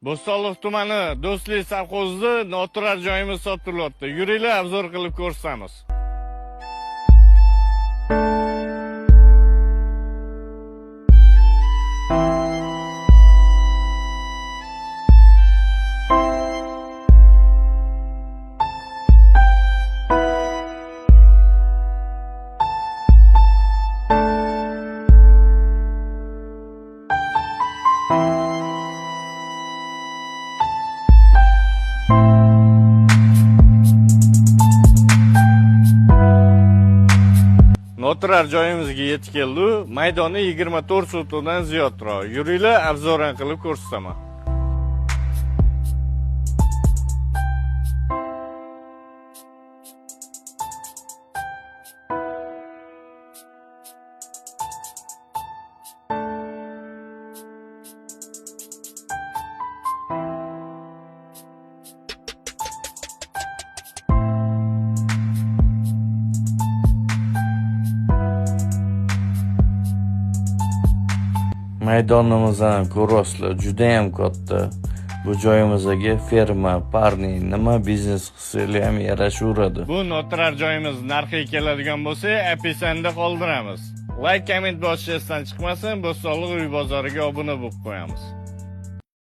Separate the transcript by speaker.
Speaker 1: Bo'stonliq tumani Do'stlik sovxozida noturar joyimiz sotilyapti. Yuringlar, obzor qilib ko'rsamiz. Noturar joyimizga yetib keldi. Maydoni 24 sotuvdan ziyodroq. Yuringlar, obzor qilib ko'rsataman.
Speaker 2: Maydonimizdan ko'rasizlar, juda ham katta. Bu joyimizga ferma, parning, nima biznes qilsanglar ham yarashaveradi.
Speaker 1: Bu noturar joyimiz narxi keladigan bo'lsa, opisanda qoldiramiz. Like, komment bosishdan chiqmasin, Bo'stonliq uy bozoriga obuna bo'lib qo'yamiz.